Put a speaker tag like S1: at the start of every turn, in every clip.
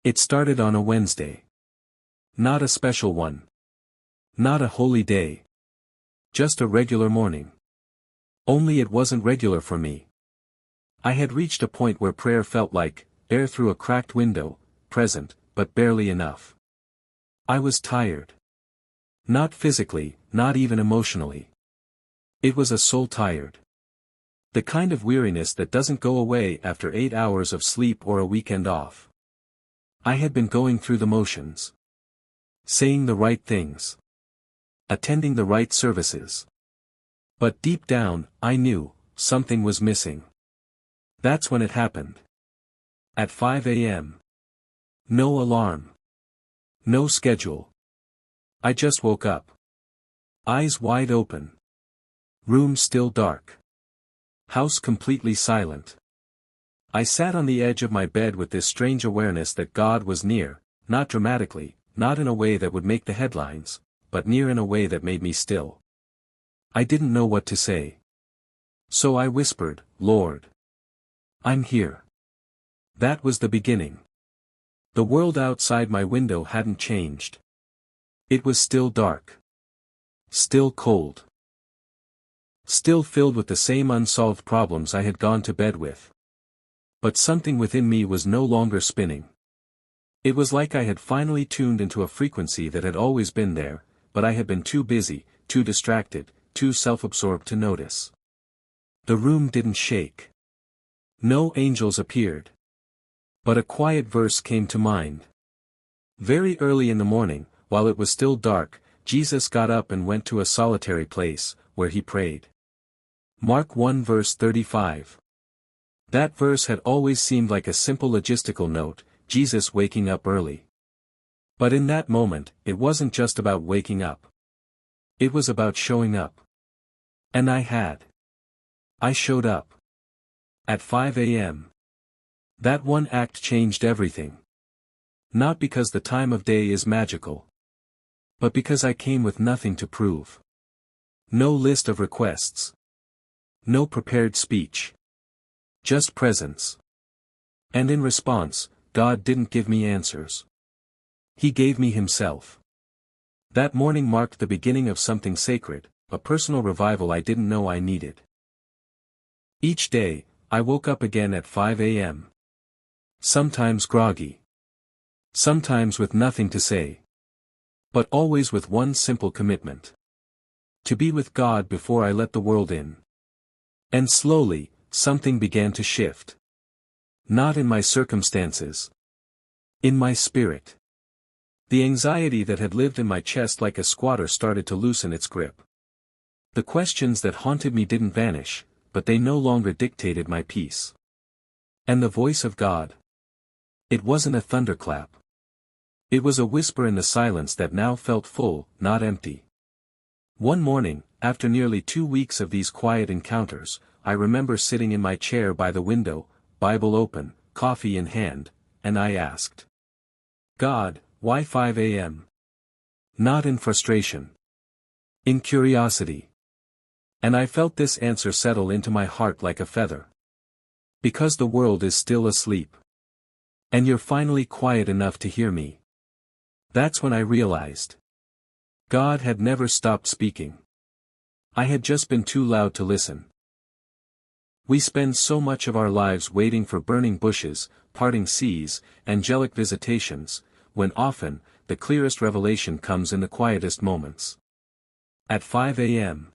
S1: It started on a Wednesday. Not a special one. Not a holy day. Just a regular morning. Only it wasn't regular for me. I had reached a point where prayer felt like air through a cracked window, present, but barely enough. I was tired. Not physically, not even emotionally. It was a soul tired. The kind of weariness that doesn't go away after 8 hours of sleep or a weekend off. I had been going through the motions. Saying the right things. Attending the right services. But deep down, I knew, something was missing. That's when it happened. At 5 a.m. No alarm. No schedule. I just woke up. Eyes wide open. Room still dark. House completely silent. I sat on the edge of my bed with this strange awareness that God was near, not dramatically, not in a way that would make the headlines, but near in a way that made me still. I didn't know what to say. So I whispered, "Lord, I'm here." That was the beginning. The world outside my window hadn't changed. It was still dark. Still cold. Still filled with the same unsolved problems I had gone to bed with. But something within me was no longer spinning. It was like I had finally tuned into a frequency that had always been there, but I had been too busy, too distracted, too self-absorbed to notice. The room didn't shake. No angels appeared. But a quiet verse came to mind. Very early in the morning, while it was still dark, Jesus got up and went to a solitary place, where he prayed. Mark 1 verse 35. That verse had always seemed like a simple logistical note, Jesus waking up early. But in that moment, it wasn't just about waking up. It was about showing up. And I had. I showed up. At 5 a.m. That one act changed everything. Not because the time of day is magical. But because I came with nothing to prove. No list of requests. No prepared speech. Just presence. And in response, God didn't give me answers. He gave me himself. That morning marked the beginning of something sacred, a personal revival I didn't know I needed. Each day, I woke up again at 5 a.m. Sometimes groggy. Sometimes with nothing to say. But always with one simple commitment. To be with God before I let the world in. And slowly, something began to shift. Not in my circumstances. In my spirit. The anxiety that had lived in my chest like a squatter started to loosen its grip. The questions that haunted me didn't vanish, but they no longer dictated my peace. And the voice of God. It wasn't a thunderclap. It was a whisper in the silence that now felt full, not empty. One morning, after nearly 2 weeks of these quiet encounters, I remember sitting in my chair by the window, Bible open, coffee in hand, and I asked, "God, why 5 a.m.? Not in frustration. In curiosity." And I felt this answer settle into my heart like a feather. Because the world is still asleep. And you're finally quiet enough to hear me. That's when I realized. God had never stopped speaking. I had just been too loud to listen. We spend so much of our lives waiting for burning bushes, parting seas, angelic visitations, when often, the clearest revelation comes in the quietest moments. At 5 a.m.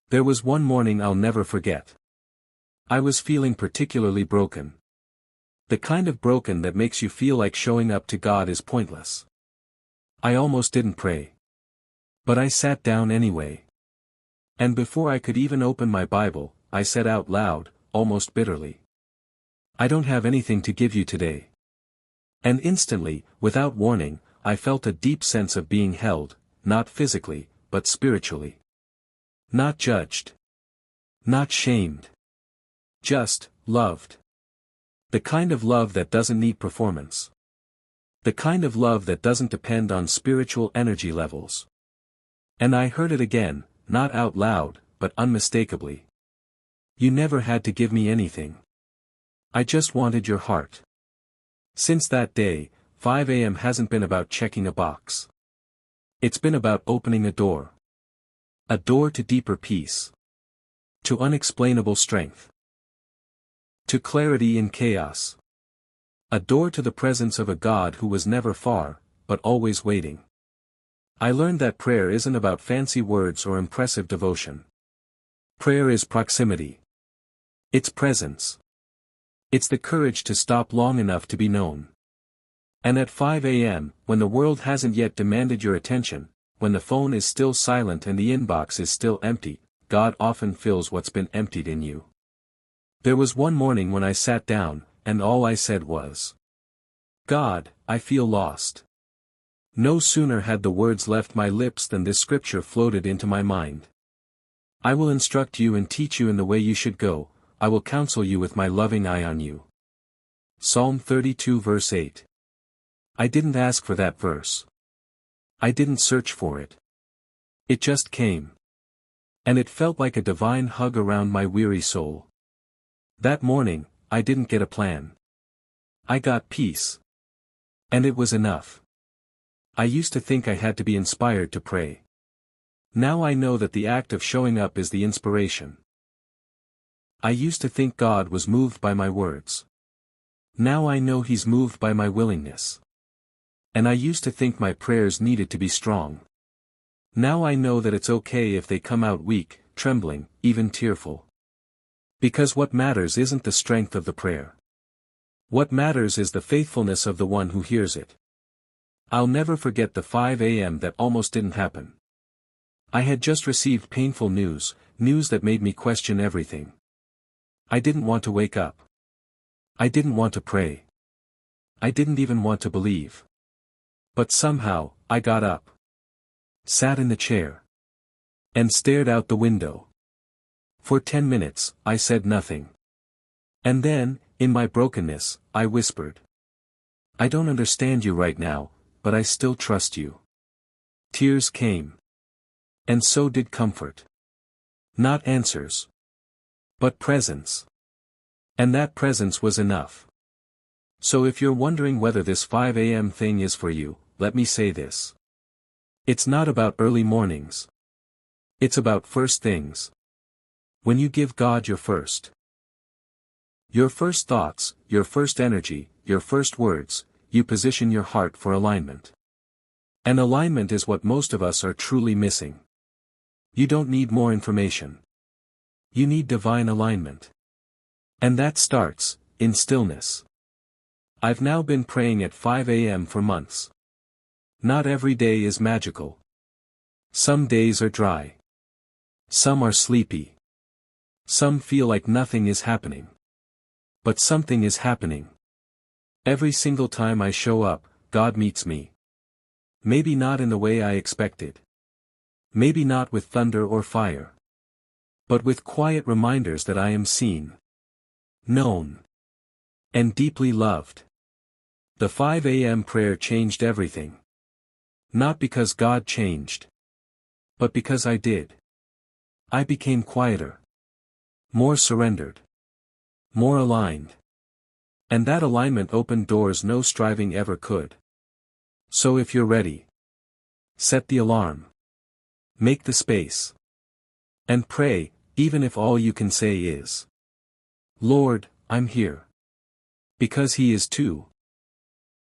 S1: There was one morning I'll never forget. I was feeling particularly broken. The kind of broken that makes you feel like showing up to God is pointless. I almost didn't pray. But I sat down anyway. And before I could even open my Bible, I said out loud, almost bitterly, "I don't have anything to give you today." And instantly, without warning, I felt a deep sense of being held, not physically, but spiritually. Not judged. Not shamed. Just, loved. The kind of love that doesn't need performance. The kind of love that doesn't depend on spiritual energy levels. And I heard it again, not out loud, but unmistakably. "You never had to give me anything. I just wanted your heart." Since that day, 5 a.m. hasn't been about checking a box. It's been about opening a door. A door to deeper peace. To unexplainable strength. To clarity in chaos. A door to the presence of a God who was never far, but always waiting. I learned that prayer isn't about fancy words or impressive devotion. Prayer is proximity. It's presence. It's the courage to stop long enough to be known. And at 5 a.m., when the world hasn't yet demanded your attention, when the phone is still silent and the inbox is still empty, God often fills what's been emptied in you. There was one morning when I sat down, and all I said was, "God, I feel lost." No sooner had the words left my lips than this scripture floated into my mind. "I will instruct you and teach you in the way you should go, I will counsel you with my loving eye on you." Psalm 32 verse 8. I didn't ask for that verse. I didn't search for it. It just came. And it felt like a divine hug around my weary soul. That morning, I didn't get a plan. I got peace. And it was enough. I used to think I had to be inspired to pray. Now I know that the act of showing up is the inspiration. I used to think God was moved by my words. Now I know He's moved by my willingness. And I used to think my prayers needed to be strong. Now I know that it's okay if they come out weak, trembling, even tearful. Because what matters isn't the strength of the prayer. What matters is the faithfulness of the one who hears it. I'll never forget the 5 a.m. that almost didn't happen. I had just received painful news that made me question everything. I didn't want to wake up. I didn't want to pray. I didn't even want to believe. But somehow, I got up. Sat in the chair. And stared out the window. For 10 minutes, I said nothing. And then, in my brokenness, I whispered. "I don't understand you right now, but I still trust you." Tears came. And so did comfort. Not answers. But presence. And that presence was enough. So if you're wondering whether this 5 a.m. thing is for you, let me say this. It's not about early mornings. It's about first things. When you give God your first. Your first thoughts, your first energy, your first words, you position your heart for alignment. And alignment is what most of us are truly missing. You don't need more information. You need divine alignment. And that starts, in stillness. I've now been praying at 5 a.m. for months. Not every day is magical. Some days are dry. Some are sleepy. Some feel like nothing is happening. But something is happening. Every single time I show up, God meets me. Maybe not in the way I expected. Maybe not with thunder or fire. But with quiet reminders that I am seen. Known. And deeply loved. The 5 a.m. prayer changed everything. Not because God changed. But because I did. I became quieter. More surrendered. More aligned. And that alignment opened doors no striving ever could. So if you're ready, set the alarm. Make the space. And pray, even if all you can say is, "Lord, I'm here." Because He is too.